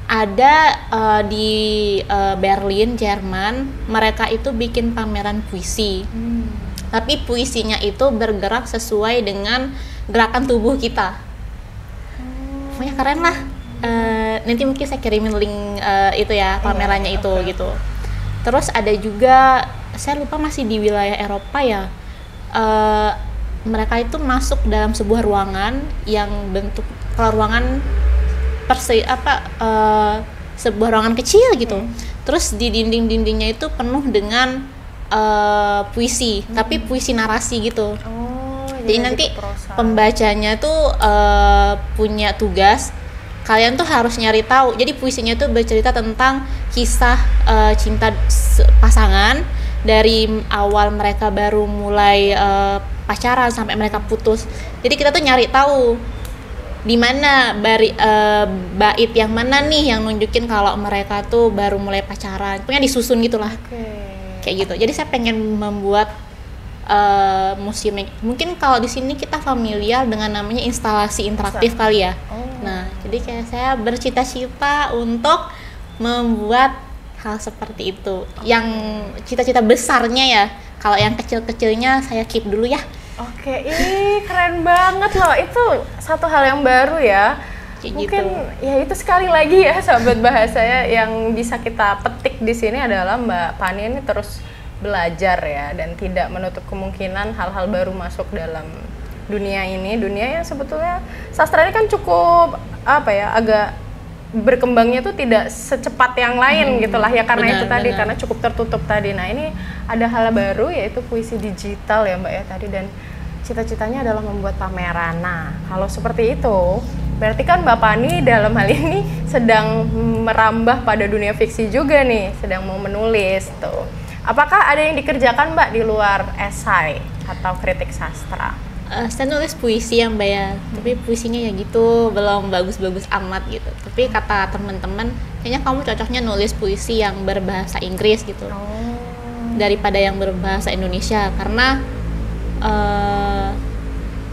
Ada di Berlin, Jerman, mereka itu bikin pameran puisi. Tapi puisinya itu bergerak sesuai dengan gerakan tubuh kita. Pokoknya keren lah. Nanti mungkin saya kirimin link itu ya, pamerannya itu gitu. Terus ada juga, saya lupa masih di wilayah Eropa ya, mereka itu masuk dalam sebuah ruangan yang bentuk, kalau ruangan sebuah ruangan kecil gitu. Terus di dinding-dindingnya itu penuh dengan puisi, tapi puisi narasi gitu. Jadi nanti pembacanya tuh punya tugas, kalian tuh harus nyari tahu. Jadi puisinya tuh bercerita tentang kisah cinta pasangan dari awal mereka baru mulai pacaran sampai mereka putus. Jadi kita tuh nyari tahu di mana bait yang mana nih yang nunjukin kalau mereka tuh baru mulai pacaran. Pokoknya disusun gitulah. Kayak gitu. Jadi saya pengen membuat museum. Mungkin kalau di sini kita familiar dengan namanya instalasi interaktif kali ya. Nah, jadi kayak saya bercita-cita untuk membuat hal seperti itu. Yang cita-cita besarnya ya. Kalau yang kecil-kecilnya saya keep dulu ya. Oke, keren banget loh. Itu satu hal yang baru ya. Mungkin ya itu sekali lagi ya sahabat bahasa ya, yang bisa kita petik di sini adalah Mbak Pani ini terus belajar ya, dan tidak menutup kemungkinan hal-hal baru masuk dalam dunia ini. Dunia yang sebetulnya sastra ini kan cukup agak berkembangnya tuh tidak secepat yang lain gitulah ya, karena itu tadi karena cukup tertutup tadi. Nah, ini ada hal baru yaitu puisi digital ya Mbak ya tadi, dan cita-citanya adalah membuat pameran. Nah, kalau seperti itu berarti kan Mbak Pani dalam hal ini sedang merambah pada dunia fiksi juga nih, sedang mau menulis tuh. Apakah ada yang dikerjakan Mbak di luar esai atau kritik sastra? Saya nulis puisi ya Mbak ya, tapi puisinya ya gitu, belum bagus-bagus amat gitu. Tapi kata teman-teman, kayaknya kamu cocoknya nulis puisi yang berbahasa Inggris gitu, daripada yang berbahasa Indonesia. Karena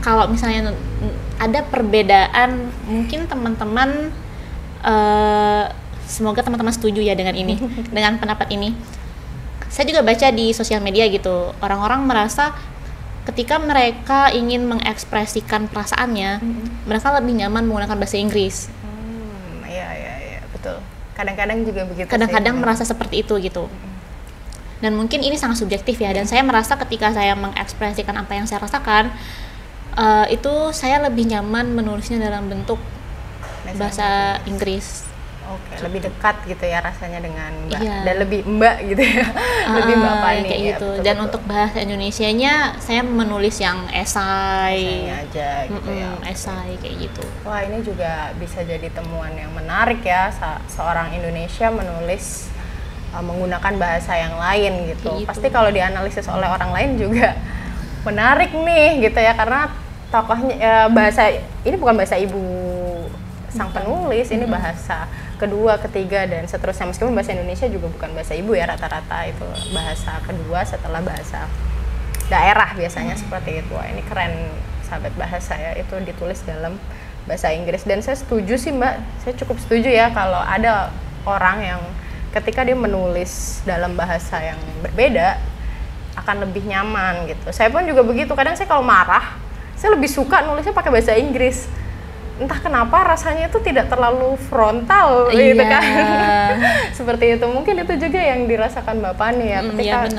kalau misalnya ada perbedaan, mungkin teman-teman, semoga teman-teman setuju ya dengan ini, dengan pendapat ini. Saya juga baca di sosial media gitu, orang-orang merasa ketika mereka ingin mengekspresikan perasaannya, mereka lebih nyaman menggunakan bahasa Inggris. Iya, betul. Kadang-kadang juga begitu. Kadang-kadang merasa seperti itu gitu. Dan mungkin ini sangat subjektif ya, dan saya merasa ketika saya mengekspresikan apa yang saya rasakan, itu saya lebih nyaman menulisnya dalam bentuk bahasa Inggris. Oke, lebih dekat gitu ya rasanya dengan Mbak, dan lebih Mbak gitu ya, lebih Mbak Pani kayak ya, gitu. Betul, dan untuk bahasa Indonesianya saya menulis yang esai aja gitu ya. Esai kayak gitu. Wah, ini juga bisa jadi temuan yang menarik ya, seorang Indonesia menulis menggunakan bahasa yang lain gitu. Pasti kalau dianalisis oleh orang lain juga menarik nih gitu ya, karena tokohnya bahasa ini bukan bahasa ibu sang penulis, ini bahasa kedua, ketiga, dan seterusnya. Meskipun bahasa Indonesia juga bukan bahasa ibu ya, rata-rata itu bahasa kedua setelah bahasa daerah biasanya seperti itu. Wah, ini keren sahabat bahasa ya, itu ditulis dalam bahasa Inggris. Dan saya setuju sih Mbak, saya cukup setuju ya kalau ada orang yang ketika dia menulis dalam bahasa yang berbeda akan lebih nyaman gitu. Saya pun juga begitu, kadang saya kalau marah, saya lebih suka nulisnya pakai bahasa Inggris. Entah kenapa rasanya itu tidak terlalu frontal gitu kan. Seperti itu. Mungkin itu juga yang dirasakan Mbak Pani ya, ketika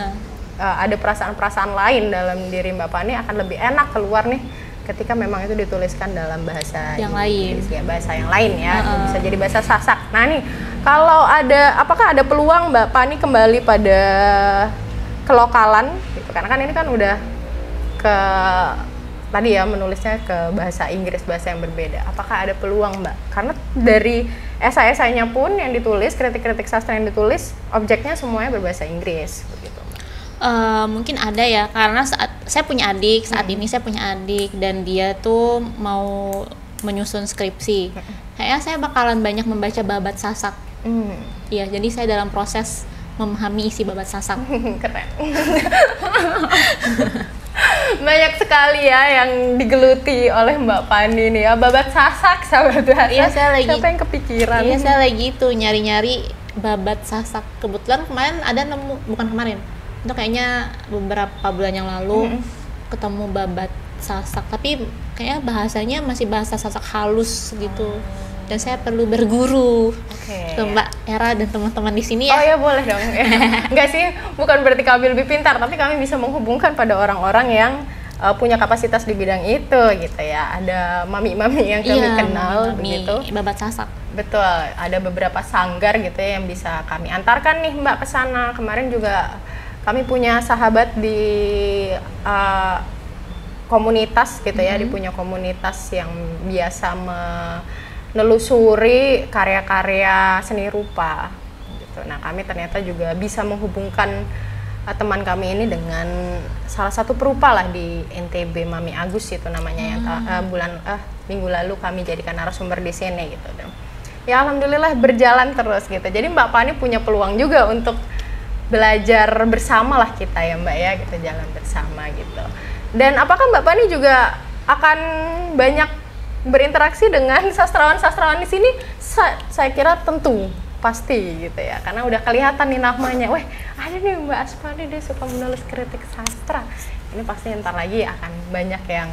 ada perasaan-perasaan lain dalam diri Mbak Pani akan lebih enak keluar nih ketika memang itu dituliskan dalam bahasa yang lain ya, bahasa yang lain ya. Bisa jadi bahasa Sasak. Nah nih, kalau apakah ada peluang Mbak Pani kembali pada kelokalan gitu, karena kan ini kan udah ke tadi ya menulisnya ke bahasa Inggris, bahasa yang berbeda. Apakah ada peluang Mbak? Karena dari esai-esainya pun yang ditulis, kritik-kritik sastra yang ditulis, objeknya semuanya berbahasa Inggris begitu. Mungkin ada ya, karena saat saya punya adik, ini saya punya adik dan dia tuh mau menyusun skripsi. Kayaknya saya bakalan banyak membaca babat Sasak. Iya, jadi saya dalam proses memahami isi babat Sasak. Keren. Banyak sekali ya yang digeluti oleh Mbak Pani nih ya, babat Sasak sahabat bahasa. Iya, siapa yang kepikiran? Iya, saya lagi tuh nyari-nyari babat Sasak. Kebetulan kemarin ada nemu, bukan kemarin, itu kayaknya beberapa bulan yang lalu ketemu babat Sasak, tapi kayaknya bahasanya masih bahasa Sasak halus gitu. Dan saya perlu berguru ke Mbak Era dan teman-teman di sini ya. Oh ya, boleh dong. Enggak sih, bukan berarti kami lebih pintar, tapi kami bisa menghubungkan pada orang-orang yang punya kapasitas di bidang itu gitu ya. Ada mami-mami yang kami kenal mami, begitu. Babat Sasak. Betul, ada beberapa sanggar gitu ya yang bisa kami antarkan nih Mbak ke sana. Kemarin juga kami punya sahabat di komunitas gitu ya, di punya komunitas yang biasa menelusuri karya-karya seni rupa gitu. Nah, kami ternyata juga bisa menghubungkan teman kami ini dengan salah satu perupa lah di NTB, Mami Agus itu namanya yang minggu lalu kami jadikan narasumber di sini gitu. Dan ya alhamdulillah berjalan terus gitu. Jadi Mbak Pani punya peluang juga untuk belajar bersama lah kita ya Mbak ya, gitu, jalan bersama gitu. Dan apakah Mbak Pani juga akan banyak berinteraksi dengan sastrawan-sastrawan di sini? Saya kira tentu pasti gitu ya, karena udah kelihatan nih namanya. Weh, ada nih Mbak Aspani, dia suka menulis kritik sastra. Ini pasti ntar lagi akan banyak yang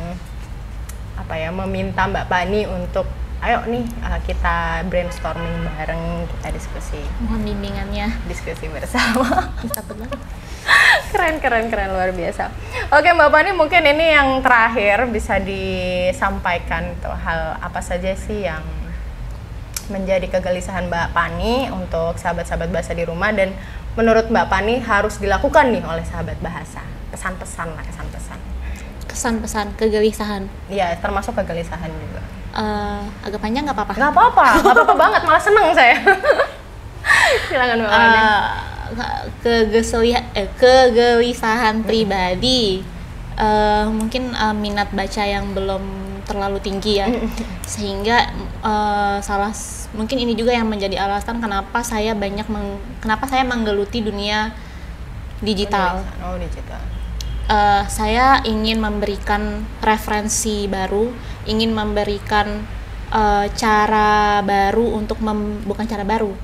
meminta Mbak Pani untuk ayo nih kita brainstorming bareng, kita diskusi. Mohon bimbingannya. Diskusi bersama. Takut banget. Keren luar biasa. Oke Mbak Pani, mungkin ini yang terakhir bisa disampaikan tuh, hal apa saja sih yang menjadi kegelisahan Mbak Pani untuk sahabat-sahabat bahasa di rumah dan menurut Mbak Pani harus dilakukan nih oleh sahabat bahasa. Pesan-pesan. Kesan-pesan, kegelisahan. Iya, termasuk kegelisahan juga. Agak panjang nggak apa-apa? Nggak apa-apa banget, malah seneng saya. Silakan Mbak Pani. Kegelisahan pribadi, mungkin minat baca yang belum terlalu tinggi ya, sehingga mungkin ini juga yang menjadi alasan kenapa saya menggeluti dunia digital. Digital. Saya ingin memberikan referensi baru, ingin memberikan cara baru untuk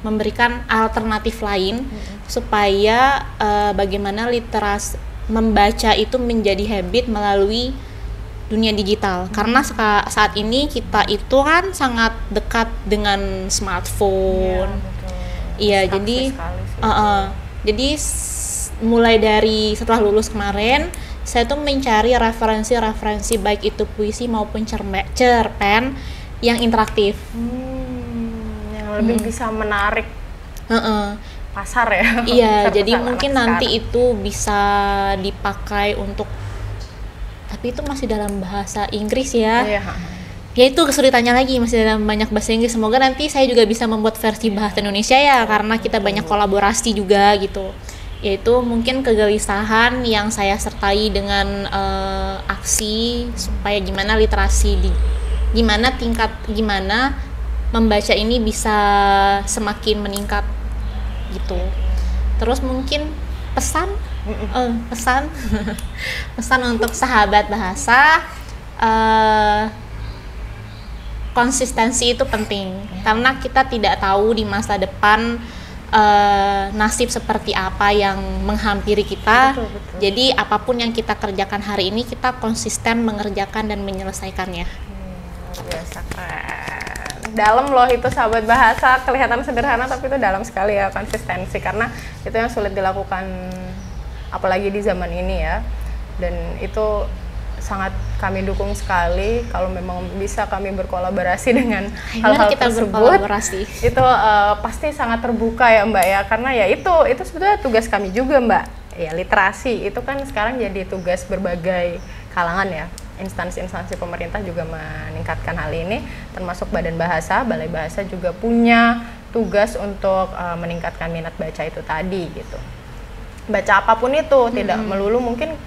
memberikan alternatif lain supaya bagaimana literasi membaca itu menjadi habit melalui dunia digital. Karena saat ini kita itu kan sangat dekat dengan smartphone. Iya, jadi mulai dari setelah lulus kemarin saya tuh mencari referensi baik itu puisi maupun cerpen yang interaktif, yang lebih bisa menarik pasar ya. Iya, jadi mungkin nanti itu bisa dipakai untuk, tapi itu masih dalam bahasa Inggris ya. Iya. Ya itu kesulitannya lagi, masih dalam banyak bahasa Inggris. Semoga nanti saya juga bisa membuat versi bahasa Indonesia ya, karena kita banyak kolaborasi juga gitu. Yaitu mungkin kegelisahan yang saya sertai dengan aksi supaya gimana gimana membaca ini bisa semakin meningkat gitu. Terus mungkin pesan untuk sahabat bahasa, konsistensi itu penting karena kita tidak tahu di masa depan nasib seperti apa yang menghampiri kita. Betul. Jadi apapun yang kita kerjakan hari ini kita konsisten mengerjakan dan menyelesaikannya. Biasa, keren. Dalam loh itu sahabat bahasa, kelihatan sederhana tapi itu dalam sekali ya konsistensi, karena itu yang sulit dilakukan apalagi di zaman ini ya. Dan itu sangat kami dukung sekali kalau memang bisa kami berkolaborasi dengan hal-hal tersebut. Itu pasti sangat terbuka ya Mbak ya, karena ya itu sebetulnya tugas kami juga Mbak. Ya literasi itu kan sekarang jadi tugas berbagai kalangan ya. Instansi-instansi pemerintah juga meningkatkan hal ini, termasuk Badan Bahasa, Balai Bahasa juga punya tugas untuk meningkatkan minat baca itu tadi gitu. Baca apapun itu, tidak melulu mungkin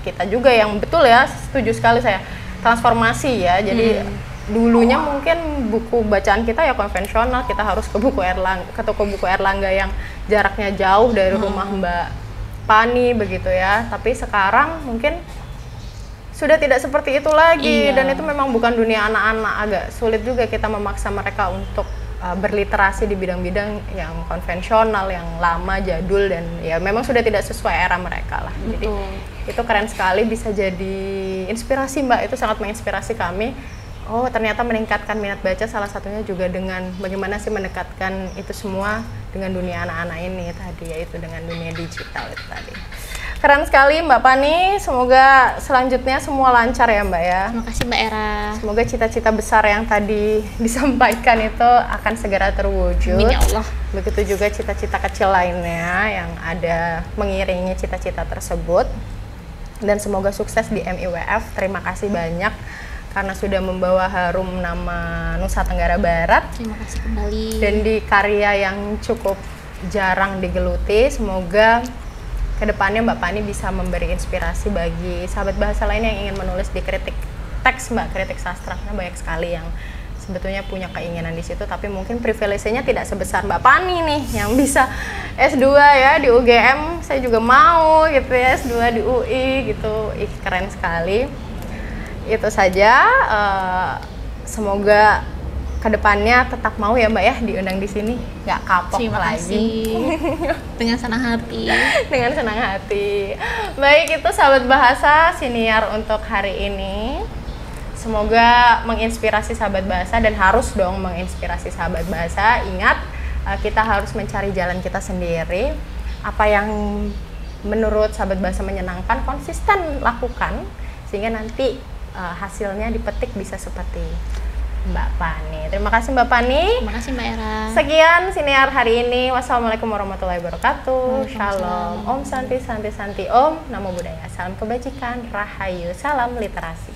kita juga yang betul ya, setuju sekali saya, transformasi ya. Jadi dulunya mungkin buku bacaan kita ya konvensional, kita harus ke toko buku Erlangga yang jaraknya jauh dari rumah Mbak Pani begitu ya. Tapi sekarang mungkin sudah tidak seperti itu lagi. Dan itu memang bukan dunia anak-anak. Agak sulit juga kita memaksa mereka untuk berliterasi di bidang-bidang yang konvensional, yang lama, jadul, dan ya memang sudah tidak sesuai era mereka lah. Jadi itu keren sekali, bisa jadi inspirasi Mbak. Itu sangat menginspirasi kami. Oh, ternyata meningkatkan minat baca salah satunya juga dengan bagaimana sih mendekatkan itu semua dengan dunia anak-anak ini tadi, yaitu dengan dunia digital itu tadi. Keren sekali Mbak Pani, semoga selanjutnya semua lancar ya Mbak ya. Terima kasih Mbak Era. Semoga cita-cita besar yang tadi disampaikan itu akan segera terwujud. Amin ya Allah. Begitu juga cita-cita kecil lainnya yang ada mengiringi cita-cita tersebut. Dan semoga sukses di MIWF. Terima kasih banyak karena sudah membawa harum nama Nusa Tenggara Barat. Terima kasih kembali. Dan di karya yang cukup jarang digeluti, semoga kedepannya Mbak Pani bisa memberi inspirasi bagi sahabat bahasa lain yang ingin menulis di kritik teks Mbak, kritik sastra. Karena banyak sekali yang sebetulnya punya keinginan di situ, tapi mungkin privilege-nya tidak sebesar Mbak Pani nih yang bisa S2 ya di UGM. Saya juga mau gitu ya, S2 di UI gitu. Ih, keren sekali. Itu saja, semoga kedepannya tetap mau ya Mbak ya diundang di sini, nggak kapok Terima lagi. kasih. Dengan senang hati. Dengan senang hati. Baik, itu sahabat bahasa siniar untuk hari ini. Semoga menginspirasi sahabat bahasa dan harus dong menginspirasi sahabat bahasa. Ingat, kita harus mencari jalan kita sendiri. Apa yang menurut sahabat bahasa menyenangkan, konsisten lakukan sehingga nanti hasilnya dipetik bisa seperti Mbak Pani. Terima kasih Mbak Pani. Terima kasih Mbak Era. Sekian siniar hari ini. Wassalamualaikum warahmatullahi wabarakatuh. Waalaikumsalam. Shalom. Om Santi Santi Santi Om. Namo Buddhaya. Salam kebajikan. Rahayu. Salam literasi.